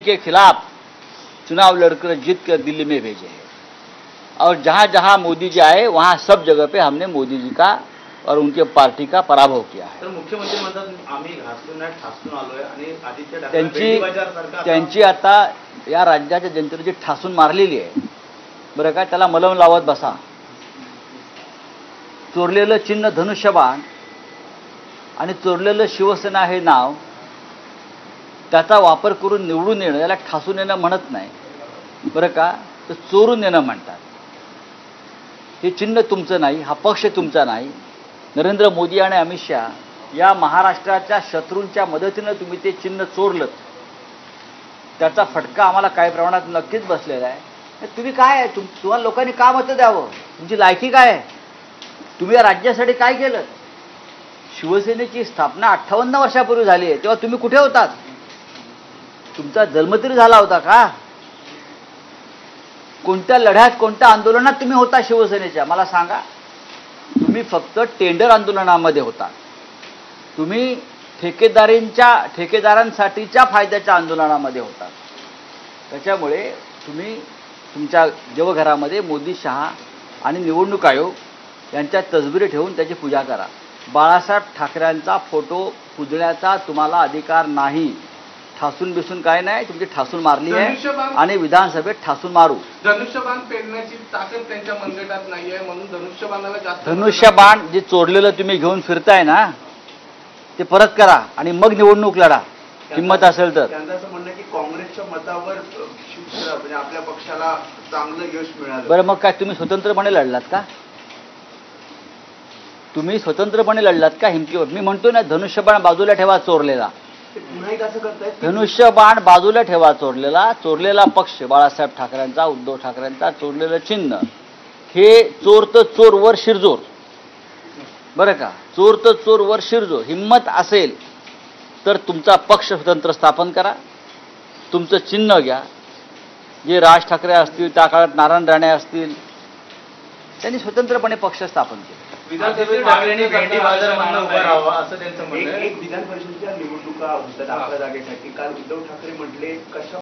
के खिलाफ चुनाव लड़कर जीत कर दिल्ली में भेजे हैं और जहां जहां मोदी जी आए वहां सब जगह पे हमने मोदी जी का और उनके पार्टी का पराभव किया है। तर मुख्यमंत्री म्हणतात आम्ही घासून नाही ठासून आलोय आणि आदित्य ठाकरे त्यांची आता या राज्याच्या जनतेने जी ठासून मारलेली आहे बरं का, त्याला मलम लावत बसा। चोरलेलं चिन्ह धनुष्यबाण आणि चोरलेलं शिवसेना हे नाव त्याचा वापर करून निवडून येणं याला ठासून येणं म्हणत नाही बरं का, तर चोरून येणं म्हणतात। हे चिन्ह तुमचं नाही, हा पक्ष तुमचा नाही। नरेंद्र मोदी आणि अमित शहा या महाराष्ट्राच्या शत्रूंच्या मदतीनं तुम्ही ते चिन्ह चोरलं, त्याचा फटका आम्हाला काही प्रमाणात नक्कीच बसलेला आहे। तुम्ही काय आहे, तुम्हाला लोकांनी का मतं द्यावं, तुमची लायकी काय आहे, तुम्ही या राज्यासाठी काय केलं? शिवसेनेची स्थापना 58 वर्षापूर्वी झाली आहे, तेव्हा तुम्ही कुठे होतात? तुमचा जन्म तरी झाला होता का? कोणत्या लढ्यात कोणत्या आंदोलनात तुम्ही होता शिवसेनेच्या मला सांगा? तुम्ही फक्त टेंडर आंदोलनामध्ये होता, तुम्ही ठेकेदारांसाठीच्या फायद्याच्या आंदोलनामध्ये होता। त्याच्यामुळे तुम्ही तुमच्या देवघरामध्ये मोदी शहा आणि निवडणूक आयोग यांच्या तसबिरी ठेवून त्याची पूजा करा। बाळासाहेब ठाकरेंचा फोटो पूजण्याचा तुम्हाला अधिकार नाही। ठासून बिसून काय नाही, तुमची ठासून मारली आहे आणि विधानसभेत ठासून मारू। धनुष्यबाण पेरण्याची ताकद त्यांच्या मनगटात नाहीये म्हणून धनुष्यबाणाला जास्त धनुष्यबाण जे चोरलेलं तुम्ही घेऊन फिरताय ना ते परत करा आणि मग निवडणूक लढा, हिंमत असेल तर। त्यांचं असं म्हणणं की काँग्रेसच्या मतावर शिवसेना म्हणजे आपल्या पक्षाला चांगलं यश मिळालं। बरं मग काय तुम्ही स्वतंत्रपणे लढलात का? तुम्ही स्वतंत्रपणे लढलात का हिमतीवर? मी म्हणतो ना धनुष्यबाण बाजूला ठेवा चोरलेला, पुन्हा एक असं करतायत धनुष्यबाण बाजूला ठेवा चोरलेला पक्ष बाळासाहेब ठाकरेंचा उद्धव ठाकरेंचा चोरलेलं चिन्ह हे चोर तर चोर वर शिरजोर बरं का, चोर तर चोर वर शिरजोर। हिम्मत असेल तर तुमचा पक्ष स्वतंत्र स्थापन करा, तुमचं चिन्ह घ्या। जे राज ठाकरे असतील त्या काळात नारायण राणे असतील त्यांनी स्वतंत्रपणे पक्ष स्थापन केले। विधानसभेत ठाकरेंनी भेंडी बाजारामधून उभं राहावं असं त्यांचं म्हणणं आहे। एक विधान परिषदेच्या निवडणुका होतात आपल्या जागेसाठी, काल उद्धव ठाकरे म्हटले कशा